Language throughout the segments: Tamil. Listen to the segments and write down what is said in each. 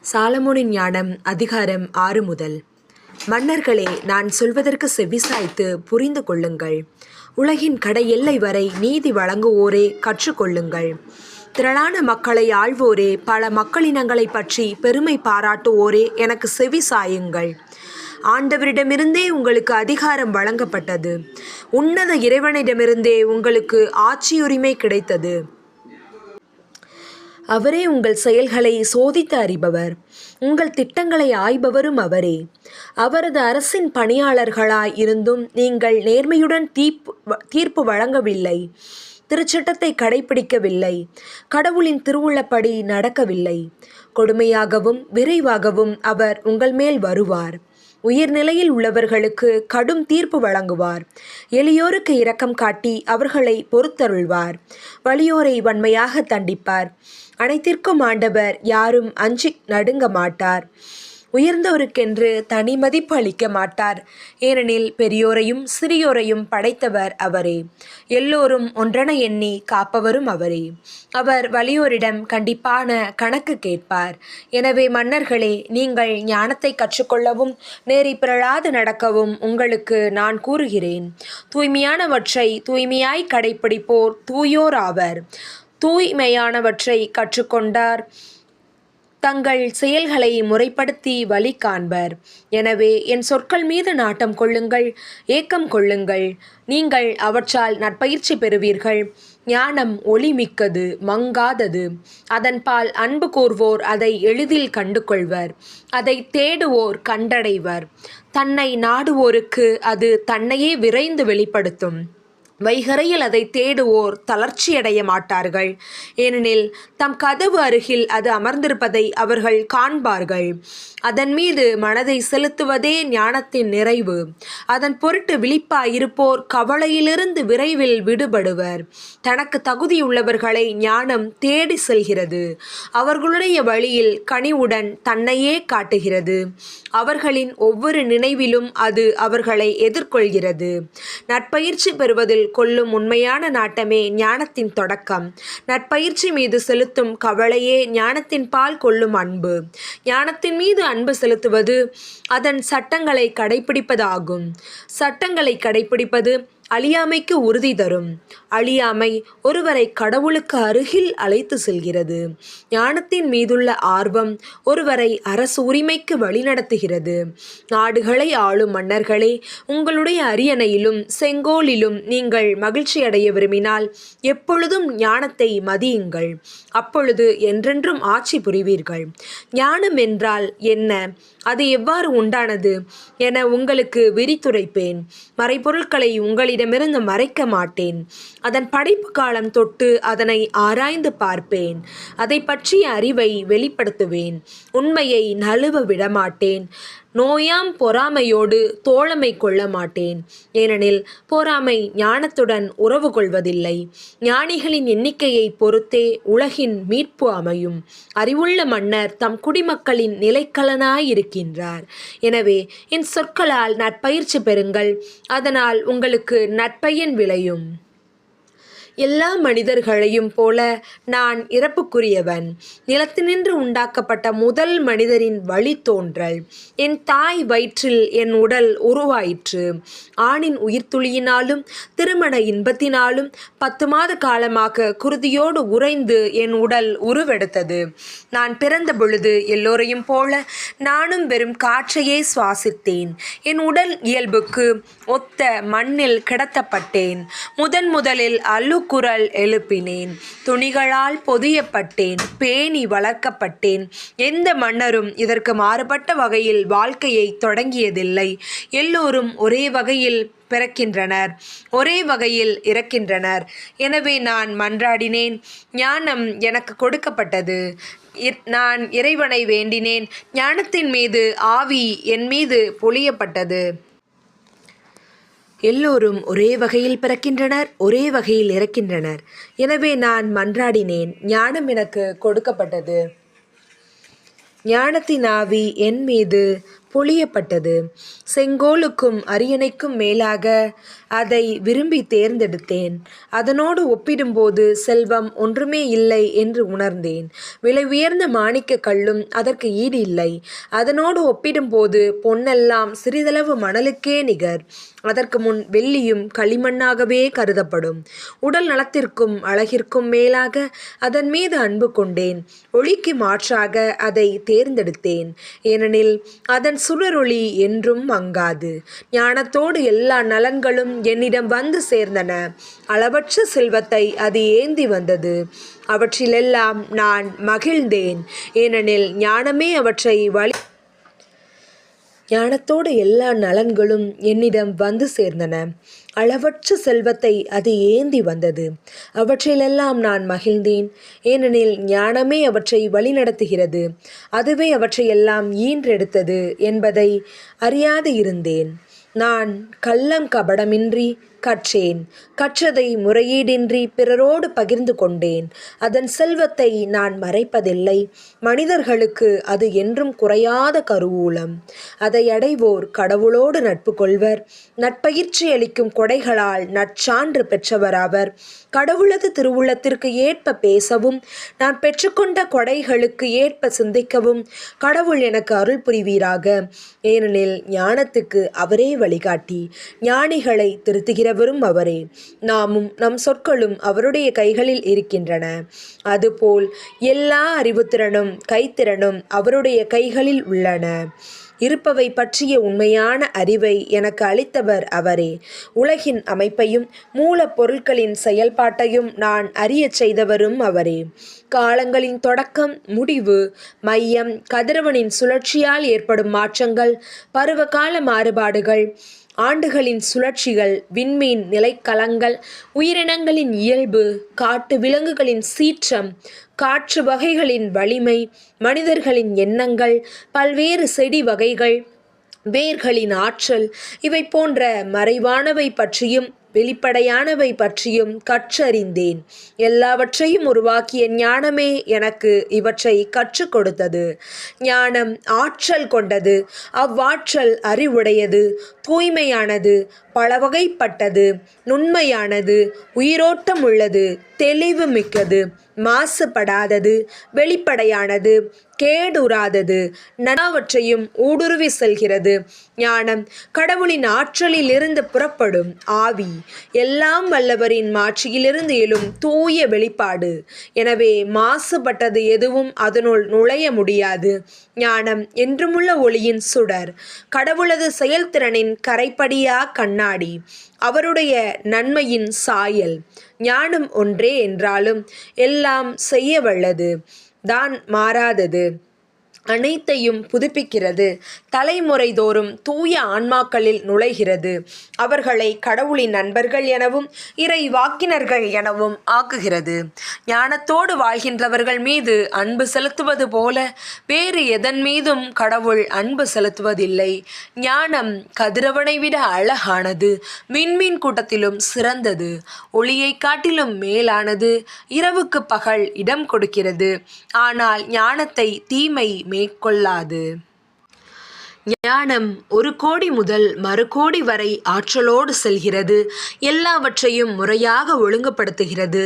சாலமோனின் ஞானம் அதிகாரம் 6 முதல். மன்னர்களே, நான் சொல்வதற்கு செவிசாய்த்து புரிந்து கொள்ளுங்கள். உலகின் கடை எல்லை வரை நீதி வழங்குவோரே கற்றுக்கொள்ளுங்கள். திரளான மக்களை ஆள்வோரே, பல மக்களினங்களை பற்றி பெருமை பாராட்டுவோரே, எனக்கு செவி சாயுங்கள். ஆண்டவரிடமிருந்தே உங்களுக்கு அதிகாரம் வழங்கப்பட்டது. உன்னத இறைவனிடமிருந்தே உங்களுக்கு ஆட்சியுரிமை கிடைத்தது. அவரே உங்கள் செயல்களை சோதித்து அறிபவர். உங்கள் திட்டங்களை ஆய்பவரும் அவரே. அவரது அரசின் பணியாளர்களாய் இருந்தும் நீங்கள் நேர்மையுடன் தீர்ப்பு வழங்கவில்லை. திருச்சட்டத்தை கடைபிடிக்கவில்லை. கடவுளின் திருவுள்ளப்படி நடக்கவில்லை. கொடுமையாகவும் விரைவாகவும் அவர் உங்கள் மேல் வருவார். உயர்நிலையில் உள்ளவர்களுக்கு கடும் தீர்ப்பு வழங்குவார். எளியோருக்கு இரக்கம் காட்டி அவர்களை பொறுத்தருள்வார். வலியோரை வன்மையாக தண்டிப்பார். அனைத்திற்கும் ஆண்டவர், யாரும் அஞ்சி நடுங்க மாட்டார். உயர்ந்தோருக்கென்று தனி மதிப்பு அளிக்க மாட்டார். ஏனெனில் பெரியோரையும் சிறியோரையும் படைத்தவர் அவரே. எல்லோரும் ஒன்றென எண்ணி காப்பவரும் அவரே. அவர் வலியோரிடம் கண்டிப்பான கணக்கு கேட்பார். எனவே மன்னர்களே, நீங்கள் ஞானத்தை கற்றுக்கொள்ளவும் நேரி பிறழாது நடக்கவும் உங்களுக்கு நான் கூறுகிறேன். தூய்மையானவற்றை தூய்மையாய் கடைப்பிடிப்போர் தூயோர் ஆவர். தூய்மையானவற்றை கற்றுக்கொண்டார் தங்கள் செயல்களை முறைப்படுத்தி வழி காண்பர். எனவே என் சொற்கள் மீது நாட்டம் கொள்ளுங்கள், ஏக்கம் கொள்ளுங்கள். நீங்கள் அவற்றால் நற்பயிற்சி பெறுவீர்கள். ஞானம் ஒளி மிக்கது, மங்காதது. அதன்பால் அன்பு கூர்வோர் அதை எளிதில் கண்டு கொள்வர். அதை தேடுவோர் கண்டடைவர். தன்னை நாடுவோருக்கு அது தன்னையே விரைந்து வெளிப்படுத்தும். வைகரையில் அதை தேடுவோர் தளர்ச்சியடைய மாட்டார்கள். ஏனெனில் தம் கதவு அருகில் அது அமர்ந்திருப்பதை அவர்கள் காண்பார்கள். அதன் மீது மனதை செலுத்துவதே ஞானத்தின் நிறைவு. அதன் பொருட்டு விழிப்பாயிருப்போர் கவலையிலிருந்து விரைவில் விடுபடுவர். தனக்கு தகுதியுள்ளவர்களை ஞானம் தேடி செல்கிறது. அவர்களுடைய வழியில் கனிவுடன் தன்னையே காட்டுகிறது. அவர்களின் ஒவ்வொரு நினைவிலும் அது அவர்களை எதிர்கொள்கிறது. நற்பயிற்சி பெறுவதில் கொள்ளும் உண்மையான நாட்டமே ஞானத்தின் தொடக்கம். நற்பயிற்சி மீது செலுத்தும் கவலையே ஞானத்தின் பால் கொள்ளும் அன்பு. ஞானத்தின் மீது அன்பு செலுத்துவது அதன் சட்டங்களை கடைபிடிப்பதாகும். சட்டங்களை கடைபிடிப்பது அழியாமைக்கு உறுதி தரும். அழியாமை ஒருவரை கடவுளுக்கு அருகில் அழைத்து செல்கிறது. ஞானத்தின் மீதுள்ள ஆர்வம் ஒருவரை அரசு உரிமைக்கு வழிநடத்துகிறது. நாடுகளை ஆளும் மன்னர்களே, உங்களுடைய அரியணையிலும் செங்கோலிலும் நீங்கள் மகிழ்ச்சி அடைய விரும்பினால் எப்பொழுதும் ஞானத்தை மதியுங்கள். அப்பொழுது என்றென்றும் ஆட்சி புரிவீர்கள். ஞானம் என்றால் என்ன, அது எவ்வாறு உண்டானது என உங்களுக்கு விரித்துரைப்பேன். மறைபொருட்களை உங்களிடமிருந்து மறைக்க மாட்டேன். அதன் படைப்பு காலம் தொட்டு அதனை ஆராய்ந்து பார்ப்பேன். அதை பற்றிய அறிவை வெளிப்படுத்துவேன். உண்மையை நழுவ விடமாட்டேன். நோயாம் பொறாமையோடு தோழமை கொள்ள மாட்டேன். ஏனெனில் பொறாமை ஞானத்துடன் உறவு கொள்வதில்லை. ஞானிகளின் எண்ணிக்கையை பொறுத்தே உலகின் மீட்பு அமையும். அறிவுள்ள மன்னர் தம் குடிமக்களின் நிலைக்கலனாயிருக்கின்றார். எனவே என் சொற்களால் நற்பயிற்சி பெறுங்கள். அதனால் உங்களுக்கு நற்பயன் விளையும். எல்லா மனிதர்களையும் போல நான் இறப்புக்குரியவன். நிலத்தினின்று உண்டாக்கப்பட்ட முதல் மனிதரின் வழித்தோன்றல். என் தாய் வயிற்றில் என் உடல் உருவாயிற்று. ஆணின் உயிர்த்துளியினாலும் திருமண இன்பத்தினாலும் 10 மாத காலமாக குருதியோடு உறைந்து என் உடல் உருவெடுத்தது. நான் பிறந்த பொழுது எல்லோரையும் போல நானும் வெறும் காற்றையே சுவாசித்தேன். என் உடல் இயல்புக்கு ஒத்த மண்ணில் கிடத்தப்பட்டேன். முதலில் குரல் எழுப்பினேன். துணிகளால் பொதியப்பட்டேன். பேணி வளர்க்கப்பட்டேன். எந்த மன்னரும் இதற்கு மாறுபட்ட வகையில் வாழ்க்கையை தொடங்கியதில்லை. எல்லோரும் ஒரே வகையில் பிறக்கின்றனர், ஒரே வகையில் இறக்கின்றனர். எனவே நான் மன்றாடினேன், ஞானம் எனக்கு கொடுக்கப்பட்டது. நான் இறைவனை வேண்டினேன், ஞானத்தின் மீது ஆவி என் மீது பொழியப்பட்டது. எல்லோரும் ஒரே வகையில் பிறக்கின்றனர், ஒரே வகையில் இறக்கின்றனர். எனவே நான் மன்றாடினேன், ஞானம் எனக்கு கொடுக்கப்பட்டது. ஞானத்தின் ஆவி என் மீது பொழியப்பட்டது. செங்கோலுக்கும் அரியணைக்கும் மேலாக அதை விரும்பி தேர்ந்தெடுத்தேன். அதனோடு ஒப்பிடும்போது செல்வம் ஒன்றுமே இல்லை என்று உணர்ந்தேன். விலை உயர்ந்த மாணிக்க கல்லும் அதற்கு ஈடு இல்லை. அதனோடு ஒப்பிடும்போது பொன்னெல்லாம் சிறிதளவு மணலுக்கே நிகர். அதற்கு முன் வெள்ளியும் களிமண்ணாகவே கருதப்படும். உடல் நலத்திற்கும் அழகிற்கும் மேலாக அதன் மீது அன்பு கொண்டேன். ஒளிக்கு மாற்றாக அதை தேர்ந்தெடுத்தேன். ஏனெனில் அதன் சுடரொளி என்றும் மங்காது. ஞானத்தோடு எல்லா நலன்களும் என்னிடம் வந்து சேர்ந்தன. அளவற்ற செல்வத்தை அது ஏந்தி வந்தது. அவற்றிலெல்லாம் நான் மகிழ்ந்தேன். ஏனெனில் ஞானமே அவற்றை ஞானத்தோடு எல்லா நலன்களும் என்னிடம் வந்து சேர்ந்தன. அளவற்ற செல்வத்தை அது ஏந்தி வந்தது. அவற்றிலெல்லாம் நான் மகிழ்ந்தேன். ஏனெனில் ஞானமே அவற்றை வழிநடத்துகிறது. அதுவே அவற்றையெல்லாம் ஈன்றெடுத்தது என்பதை அறியாது இருந்தேன். நான் கள்ளம் கபடமின்றி கற்றேன். கற்றதை முறையீடின்றி பிறரோடு பகிர்ந்து கொண்டேன். அதன் செல்வத்தை நான் மறைப்பதில்லை. மனிதர்களுக்கு அது என்றும் குறையாத கருவூலம். அதை அடைவோர் கடவுளோடு நட்பு கொள்வர். நட்பயிற்சி அளிக்கும் கொடைகளால் நற்சான்று பெற்றவர் அவர். கடவுளது திருவுள்ளத்திற்கு ஏற்ப பேசவும் நான் பெற்றுக்கொண்ட கொடைகளுக்கு ஏற்ப சிந்திக்கவும் கடவுள் எனக்கு அருள் புரிவீராக. ஏனெனில் ஞானத்துக்கு அவரே வழிகாட்டி, ஞானிகளை திருத்துகிறவரும் அவரே. நாமும் நம் சொற்களும் அவருடைய கைகளில் இருக்கின்றன. அதுபோல் எல்லா அறிவுத்திறனும் கைத்திறனும் அவருடைய கைகளில் உள்ளன. இருப்பவை பற்றிய உண்மையான அறிவை எனக்கு அளித்தவர் அவரே. உலகின் அமைப்பையும் மூலப்பொருட்களின் செயல்பாட்டையும் நான் அறியச் செய்தவரும் அவரே. காலங்களின் தொடக்கம், முடிவு, மையம், கதிரவனின் சுழற்சியால் ஏற்படும் மாற்றங்கள், பருவகால மாறுபாடுகள், ஆண்டுகளின் சுழற்சிகள், விண்மீன் நிலைக்களங்கள், உயிரினங்களின் இயல்பு, காட்டு விலங்குகளின் சீற்றம், காற்று வகைகளின் வலிமை, மனிதர்களின் எண்ணங்கள், பல்வேறு செடி வகைகள், வேர்களின் ஆற்றல், இவை போன்ற மறைவானவை பற்றியும் வெளிப்படையானவை பற்றியும் கற்றறிந்தேன். எல்லாவற்றையும் உருவாக்கிய ஞானமே எனக்கு இவற்றை கற்றுக் கொடுத்தது. ஞானம் ஆற்றல் கொண்டது. அவ்வாற்றல் அறிவுடையது, தூய்மையானது, பலவகைப்பட்டது, நுண்மையானது, உயிரோட்டம் உள்ளது, தெளிவு மிக்கது, மாசுபடாதது, வெளிப்படையானது, கேடுறாதது, நனவற்றையும் ஊடுருவி செல்கிறது. ஞானம் கடவுளின் ஆற்றலில் இருந்து புறப்படும் ஆவி, எல்லாம் வல்லவரின் மாட்சியிலிருந்து எழும் தூய வெளிப்பாடு. எனவே மாசுபட்டது எதுவும் அதனுள் நுழைய முடியாது. ஞானம் என்றுமுள்ள ஒளியின் சுடர், கடவுளது செயல்திறனின் கரைப்படியா கண்ணாடி, அவருடைய நன்மையின் சாயல். ஞானம் ஒன்றே என்றாலும் எல்லாம் செய்ய வல்லது தான், மாறாதது, அனைத்தையும் புதுப்பிக்கிறது, தலைமுறை தோறும் தூய ஆன்மாக்களில் நுழைகிறது, அவர்களை கடவுளின் நண்பர்கள் எனவும் இறை வாக்கினர்கள் எனவும் ஆக்குகிறது. ஞானத்தோடு வாழ்கின்றவர்கள் மீது அன்பு செலுத்துவது போல வேறு எதன் மீதும் கடவுள் அன்பு செலுத்துவதில்லை. ஞானம் கதிரவனை விட அழகானது, விண்மீன் கூட்டத்திலும் சிறந்தது, ஒளியை காட்டிலும் மேலானது, இரவுக்கு பகல் இடம் கொடுக்கிறது. ஆனால் ஞானத்தை தீமை மேற்கொள்ளாது. ஞானம் 1 கோடி முதல் மறு கோடி வரை ஆற்றலோடு செல்கிறது. எல்லாவற்றையும் முறையாக ஒழுங்குபடுத்துகிறது.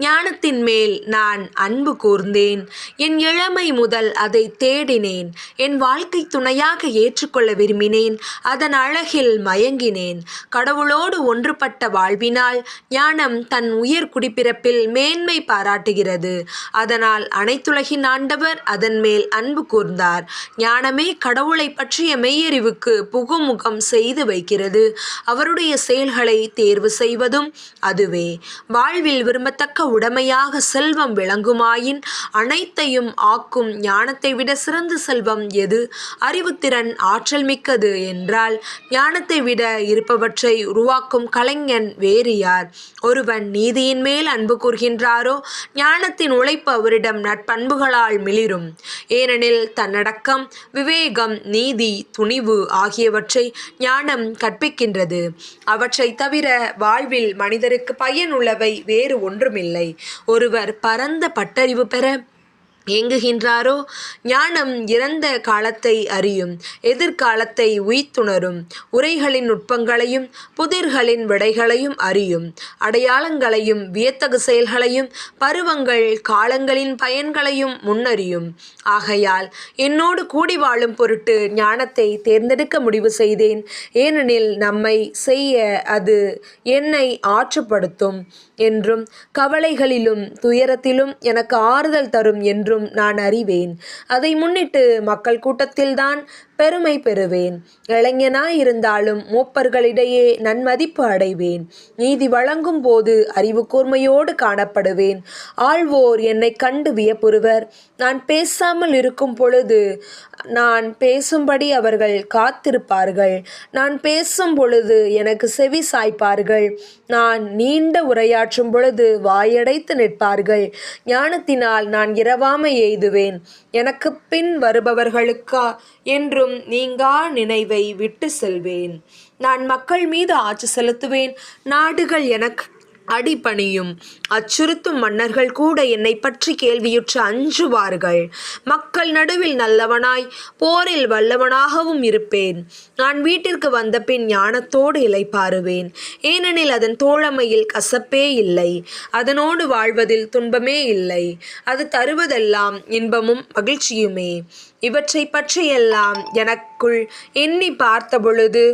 ஞானத்தின் மேல் நான் அன்பு கூர்ந்தேன். என் இளமை முதல் அதை தேடினேன். என் வாழ்க்கை துணையாக ஏற்றுக்கொள்ள விரும்பினேன். அதன் அழகில் மயங்கினேன். கடவுளோடு ஒன்றுபட்ட வாழ்வினால் ஞானம் தன் உயர் குடிப்பிறப்பில் மேன்மை பாராட்டுகிறது. அதனால் அனைத்துலகின் ஆண்டவர் அதன் மேல் அன்பு கூர்ந்தார். ஞானமே கடவுளை பற்றிய மெய்யறிவுக்கு புகுமுகம் செய்து வைக்கிறது. அவருடைய செயல்களை தேர்வு செய்வதும் அதுவே. வாழ்வில் விரும்பத்தக்க உடைமையாக செல்வம் விளங்குமாயின் அனைத்தையும் ஆக்கும் ஞானத்தை விட சிறந்த செல்வம் எது? அறிவுத்திறன் ஆற்றல் மிக்கது என்றால் ஞானத்தை விட இருப்பவற்றை உருவாக்கும் கலைஞன் வேறு யார்? ஒருவன் நீதியின் மேல் அன்பு கூர்கின்றாரோ ஞானத்தின் உழைப்பு அவரிடம் நட்பண்புகளால் மிளிரும். ஏனெனில் தன்னடக்கம், விவேகம், நீதி, துணிவு ஆகியவற்றை ஞானம் கற்பிக்கின்றது. அவற்றை தவிர வாழ்வில் மனிதருக்கு பயனுள்ளவை வேறு ஒன்றுமில்லை. ஒருவர் பரந்த பட்டறிவு பெற ஏங்குகின்றாரோ ஞானம் இறந்த காலத்தை அறியும், எதிர்காலத்தை உய்த்துணரும், உரைகளின் நுட்பங்களையும் புதிர்களின் விடைகளையும் அறியும், அடையாளங்களையும் வியத்தகு செயல்களையும் பருவங்கள் காலங்களின் பயன்களையும் முன்னறியும். ஆகையால் என்னோடு கூடி வாழும் பொருட்டு ஞானத்தை தேர்ந்தெடுக்க முடிவு செய்தேன். ஏனெனில் நம்மை செய்ய அது என்னை ஆற்றுப்படுத்தும் என்றும் கவலைகளிலும் துயரத்திலும் எனக்கு ஆறுதல் தரும் என்றும் நான் அறிவேன். அதை முன்னிட்டு மக்கள் கூட்டத்தில்தான் பெருமை பெறுவேன். இளைஞனாயிருந்தாலும் மூப்பர்களிடையே நன்மதிப்பு அடைவேன். நீதி வழங்கும் போது அறிவு கூர்மையோடு காணப்படுவேன். ஆள்வோர் என்னை கண்டு வியப்புறுவர். நான் பேசாமல் இருக்கும் பொழுது நான் பேசும்படி அவர்கள் காத்திருப்பார்கள். நான் பேசும் பொழுது எனக்கு செவி சாய்ப்பார்கள். நான் நீண்ட உரையாற்றும் பொழுது வாயடைத்து நிற்பார்கள். ஞானத்தினால் நான் இரவாமை எய்துவேன். எனக்கு பின் வருபவர்களுக்கா என்றும் நீங்கா நினைவை விட்டு செல்வேன். நான் மக்கள் மீது ஆட்சி செலுத்துவேன். நாடுகள் எனக்கு அடிபணியும். அச்சுறுத்தும் மன்னர்கள் கூட என்னை பற்றி கேள்வியுற்று அஞ்சுவார்கள். மக்கள் நடுவில் நல்லவனாய் போரில் வல்லவனாகவும் இருப்பேன். நான் வீட்டிற்கு வந்த பின் ஞானத்தோடு இளைப்பாறுவேன். ஏனெனில் அதன் தோழமையில் கசப்பே இல்லை, அதனோடு வாழ்வதில் துன்பமே இல்லை. அது தருவதெல்லாம் இன்பமும் மகிழ்ச்சியுமே. இவற்றை பற்றியெல்லாம் எனக்குள் எண்ணி பார்த்த பொழுது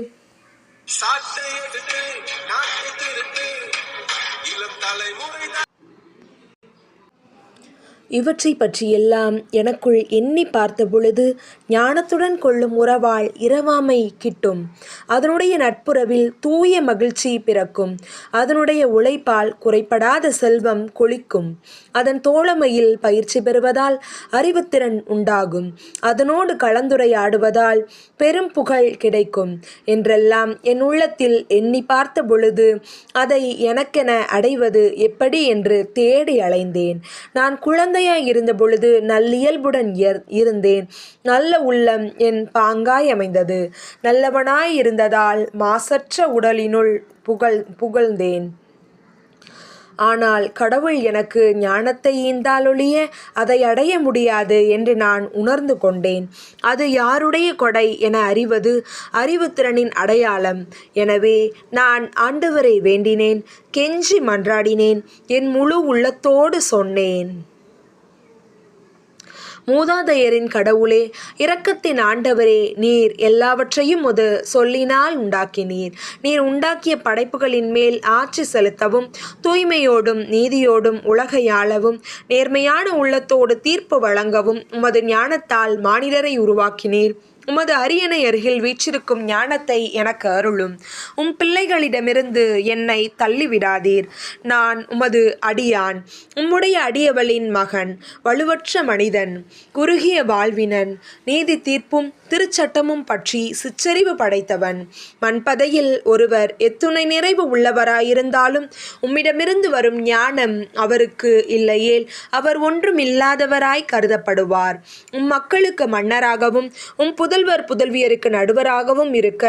இவற்றை பற்றியெல்லாம் எனக்குள் எண்ணி பார்த்த பொழுது ஞானத்துடன் கொள்ளும் உறவால் இரவாமை கிட்டும். அதனுடைய நட்புறவில் தூய மகிழ்ச்சி பிறக்கும். அதனுடைய உழைப்பால் குறைபடாத செல்வம் கொளிக்கும். அதன் தோழமையில் பயிற்சி பெறுவதால் அறிவுத்திறன் உண்டாகும். அதனோடு கலந்துரையாடுவதால் பெரும் புகழ் கிடைக்கும் என்றெல்லாம் என் உள்ளத்தில் எண்ணி பார்த்த பொழுது அதை எனக்கென அடைவது எப்படி என்று தேடி அலைந்தேன். நான் குழந்தையாய் இருந்த பொழுது நல்லியல்புடன் இருந்தேன். நல்ல உள்ளம் என் பாங்காய் அமைந்தது. நல்லவனாய் இருந்ததால் மாசற்ற உடலினுள் புகழ்ந்தேன். ஆனால் கடவுள் எனக்கு ஞானத்தை ஈந்தாலொழிய அதை அடைய முடியாது என்று நான் உணர்ந்து கொண்டேன். அது யாருடைய கொடை என அறிவது அறிவுத்திறனின் அடையாளம். எனவே நான் ஆண்டவரை வேண்டினேன், கெஞ்சி மன்றாடினேன், என் முழு உள்ளத்தோடு சொன்னேன். மூதாதையரின் கடவுளே, இரக்கத்தின் ஆண்டவரே, நீர் எல்லாவற்றையும் உமது சொல்லினால் உண்டாக்கினீர். நீர் உண்டாக்கிய படைப்புகளின் மேல் ஆட்சி செலுத்தவும் தூய்மையோடும் நீதியோடும் உலகை ஆளவும் நேர்மையான உள்ளத்தோடு தீர்ப்பு வழங்கவும் உமது ஞானத்தால் மானிடரை உருவாக்கினீர். உமது அரியணை அருகில் வீற்றிருக்கும் ஞானத்தை எனக்கு அருளும். உம் பிள்ளைகளிடமிருந்து என்னை தள்ளிவிடாதீர். நான் உமது அடியான், உம்முடைய அடியவளின் மகன், வலுவற்ற மனிதன், குறுகிய வாழ்வினன், நீதி தீர்ப்பும் திருச்சட்டமும் பற்றி சிற்றறிவு படைத்தவன். மண்பதையில் ஒருவர் எத்துணை நிறைவு உள்ளவராயிருந்தாலும் உம்மிடமிருந்து வரும் ஞானம் அவருக்கு இல்லையேல் அவர் ஒன்றும் இல்லாதவராய் கருதப்படுவார். உம் மக்களுக்கு மன்னராகவும் உம் புதல்வர் புதல்வியருக்கு நடுவராகவும் இருக்க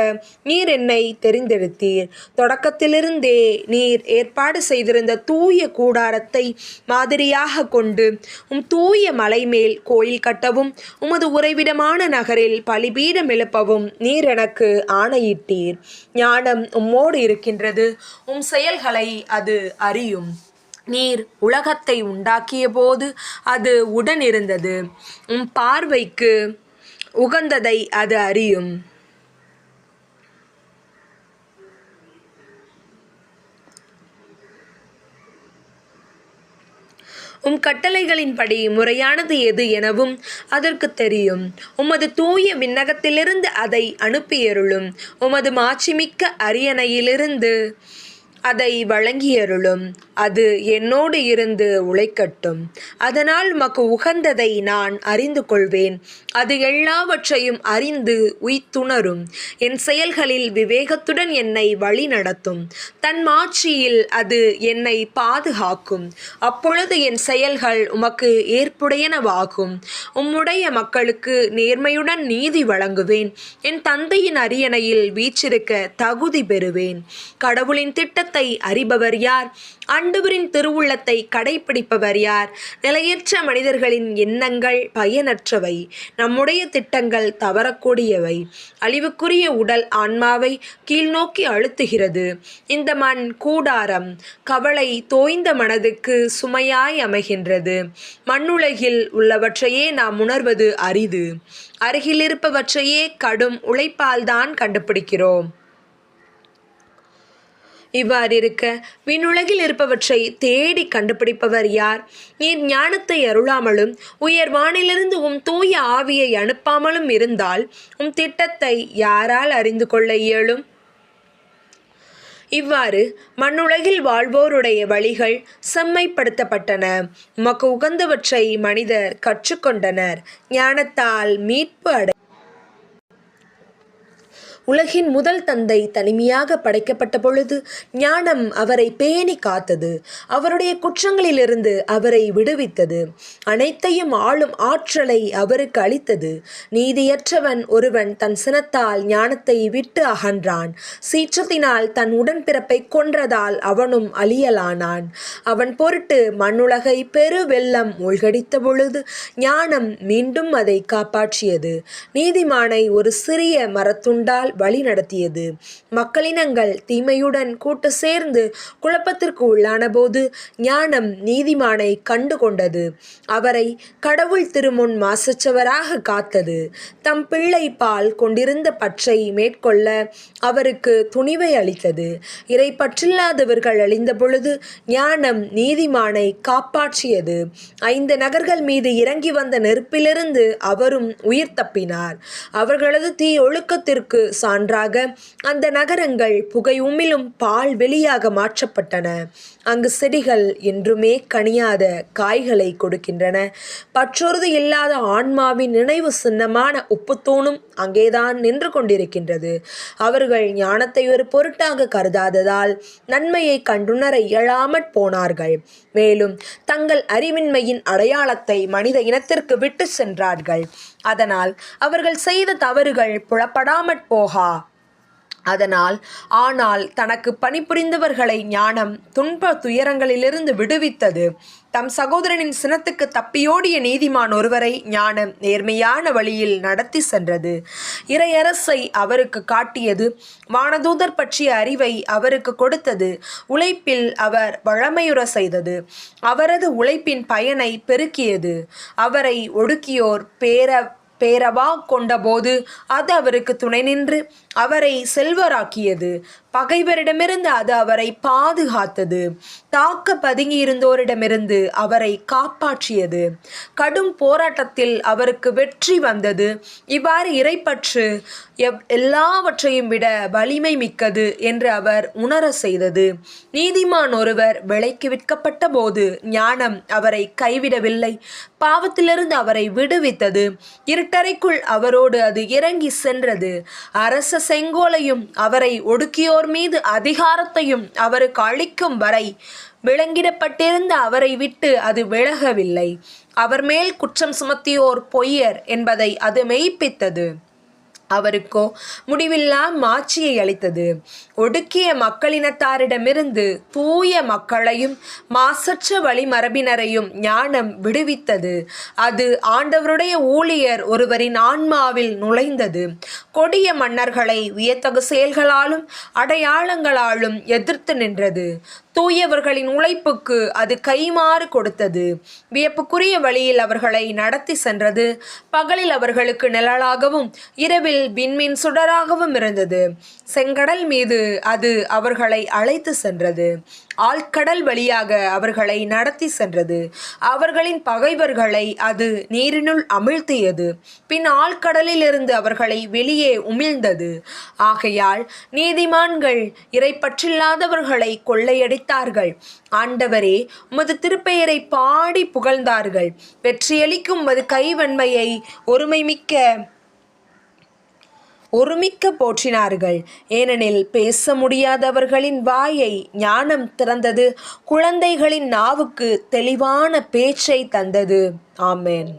நீர் என்னை தெரிந்தெடுத்தீர். தொடக்கத்திலிருந்தே நீர் ஏற்பாடு செய்திருந்த தூய கூடாரத்தை மாதிரியாக கொண்டு உம் தூய மலை மேல் கோயில் கட்டவும் உமது உறைவிடமான நகரில் பலிபீடம் எழுப்பவும் நீர் எனக்கு ஆணையிட்டீர். ஞானம் உம்மோடு இருக்கின்றது, உம் செயல்களை அது அறியும். நீர் உலகத்தை உண்டாக்கிய போது அது உடனிருந்தது. உம் பார்வைக்கு உகந்ததை அது அறியும். உம் கட்டளைகளின்படி முறையானது எது எனவும் அதற்கு தெரியும். உமது தூய விண்ணகத்திலிருந்து அதை அனுப்பியருளும். உமது மாட்சிமிக்க அரியணையிலிருந்து அதை வழங்கியருளும். அது என்னோடு இருந்து உழைக்கட்டும். அதனால் உமக்கு உகந்ததை நான் அறிந்து கொள்வேன். அது எல்லாவற்றையும் அறிந்து உய்த்துணரும். என் செயல்களில் விவேகத்துடன் என்னை வழி நடத்தும். தன் மாட்சியில் அது என்னை பாதுகாக்கும். அப்பொழுது என் செயல்கள் உமக்கு ஏற்புடையனவாகும். உம்முடைய மக்களுக்கு நேர்மையுடன் நீதி வழங்குவேன். என் தந்தையின் அரியணையில் வீற்றிருக்க தகுதி பெறுவேன். கடவுளின் திட்டத்தை ஞானத்தை அறிபவர் யார்? ஆண்டவரின் திருவுள்ளத்தை கடைப்பிடிப்பவர் யார்? நிலையற்ற மனிதர்களின் எண்ணங்கள் பயனற்றவை. நம்முடைய திட்டங்கள் தவறக்கூடியவை. அழிவுக்குரிய உடல் ஆன்மாவை கீழ்நோக்கி அழுத்துகிறது. இந்த மண் கூடாரம் கவலை தோய்ந்த மனதுக்கு சுமையாய் அமைகின்றது. மண்ணுலகில் உள்ளவற்றையே நாம் உணர்வது அரிது. அருகில் இருப்பவற்றையே கடும் உழைப்பால்தான் கண்டுபிடிக்கிறோம். இவ்வாறிருக்க விண்ணுலகில் இருப்பவற்றை தேடி கண்டுபிடிப்பவர் யார்? நீர் ஞானத்தை அருளாமலும் உயர்வானிலிருந்து உம் தூய ஆவியை அனுப்பாமலும் இருந்தால் உம் திட்டத்தை யாரால் அறிந்து கொள்ள இயலும்? இவ்வாறு மண்ணுலகில் வாழ்வோருடைய வழிகள் செம்மைப்படுத்தப்பட்டன. உமக்கு உகந்தவற்றை மனிதர் கற்றுக்கொண்டனர். ஞானத்தால் மீட்பு அடை உலகின் முதல் தந்தை தனிமையாக படைக்கப்பட்ட பொழுது ஞானம் அவரை பேணி காத்தது. அவருடைய குற்றங்களிலிருந்து அவரை விடுவித்தது. அனைத்தையும் ஆளும் ஆற்றலை அவருக்கு அளித்தது. நீதியற்றவன் ஒருவன் தன் சினத்தால் ஞானத்தை விட்டு அகன்றான். சீற்றத்தினால் தன் உடன்பிறப்பை கொன்றதால் அவனும் அழியலானான். அவன் பொருட்டு மண்ணுலகை பெரு வெள்ளம் மூழ்கடித்த பொழுது ஞானம் மீண்டும் அதை காப்பாற்றியது. நீதிமானை ஒரு சிறிய மரத்துண்டால் வழி நடத்தியது. மக்களினங்கள் தீமையுடன் கூட்டு சேர்ந்து குழப்பத்திற்கு உள்ளான போது ஞானம் நீதிமானை கண்டு கொண்டது. அவரை கடவுள் திருமுன் மாசற்றவராக காத்தது. தம் பிள்ளை பால் கொண்டிருந்த பற்றை மேற்கொள்ள அவருக்கு துணிவை அளித்தது. இறை பற்றில்லாதவர்கள் அழிந்த பொழுது ஞானம் நீதிமானை காப்பாற்றியது. 5 நகர்கள் மீது இறங்கி வந்த நெருப்பிலிருந்து அவரும் உயிர் தப்பினார். அவர்களது தீ ஒழுக்கத்திற்கு சான்றாக அந்த நகரங்கள் புகை உமிழும் பால் வெளியாக மாற்றப்பட்டன. அங்கு செடிகள் என்றுமே கனியாத காய்களை கொடுக்கின்றன. பற்றொருது இல்லாத ஆன்மாவின் நினைவு சின்னமான உப்புத்தூணும் அங்கேதான் நின்று கொண்டிருக்கின்றது. அவர்கள் ஞானத்தை ஒரு பொருட்டாக கருதாததால் நன்மையை கண்டுணர இயலாமற் போனார்கள். மேலும் தங்கள் அறிவின்மையின் அடையாளத்தை மனித இனத்திற்கு விட்டு சென்றார்கள். அதனால் அவர்கள் செய்த தவறுகள் புலப்படாமற் போகா. ஆனால் தனக்கு பணிபுரிந்தவர்களை ஞானம் துன்ப துயரங்களிலிருந்து விடுவித்தது. தம் சகோதரனின் சினத்துக்கு தப்பியோடிய நீதிமான் ஒருவரை ஞானம் நேர்மையான வழியில் நடத்தி சென்றது. இறையரசை அவருக்கு காட்டியது. வானதூதர் பற்றிய அறிவை அவருக்கு கொடுத்தது. உழைப்பில் அவர் வழமையுற செய்தது. அவரது உழைப்பின் பயனை பெருக்கியது. அவரை ஒடுக்கியோர் பேரவா கொண்டபோது அது அவருக்கு துணை நின்று அவரை செல்வராக்கியது. பகைவரிடமிருந்து அது அவரை பாதுகாத்தது. தாக்க பதுங்கியிருந்தோரிடமிருந்து அவரை காப்பாற்றியது. கடும் போராட்டத்தில் அவருக்கு வெற்றி வந்தது. இவ்வாறு இறைப்பற்று எல்லாவற்றையும் விட வலிமை மிக்கது என்று அவர் உணர செய்தது. நீதிமான் ஒருவர் விலைக்கு விற்கப்பட்ட போது ஞானம் அவரை கைவிடவில்லை. பாவத்திலிருந்து அவரை விடுவித்தது. இருட்டறைக்குள் அவரோடு அது இறங்கி சென்றது. அரச செங்கோலையும் அவரை ஒடுக்கியோர் மீது அதிகாரத்தையும் அவருக்கு அளிக்கும் வரை விலங்கிடப்பட்டிருந்த அவரை விட்டு அது விலகவில்லை. அவர் மேல் குற்றம் சுமத்தியோர் பொய்யர் என்பதை அது மெய்ப்பித்தது. அவருக்கோ முடிவில்லா மாட்சியை அளித்தது. ஒடுக்கிய மக்களினத்தாரிடமிருந்து தூய மக்களையும் மாசற்ற வழிமரபினரையும் ஞானம் விடுவித்தது. அது ஆண்டவருடைய ஊழியர் ஒருவரின் ஆன்மாவில் நுழைந்தது. கொடிய மன்னர்களை வியத்தகு செயல்களாலும் அடையாளங்களாலும் எதிர்த்து நின்றது. தூயவர்களின் உழைப்புக்கு அது கைமாறு கொடுத்தது. வியப்புக்குரிய வழியில் அவர்களை நடத்தி சென்றது. பகலில் அவர்களுக்கு நிழலாகவும் இரவில் விண்மீன் சுடராகவும் இருந்தது. செங்கடல் மீது அது அவர்களை அழைத்து சென்றது. ஆழ்கடல் வழியாக அவர்களை நடத்தி சென்றது. அவர்களின் பகைவர்களை அது நீரினுள் அமிழ்த்தியது. பின் ஆழ்கடலில் இருந்து அவர்களை வெளியே உமிழ்ந்தது. ஆகையால் நீதிமான்கள் இறைப்பற்றில்லாதவர்களை கொள்ளையடித்தார்கள். ஆண்டவரே, உமது திருப்பெயரை பாடி புகழ்ந்தார்கள். வெற்றியளிக்கும் உமது கைவன்மையை ஒருமிக்க போற்றினார்கள். ஏனெனில் பேச முடியாதவர்களின் வாயை ஞானம் திறந்தது. குழந்தைகளின் நாவுக்கு தெளிவான பேச்சை தந்தது. ஆமென்.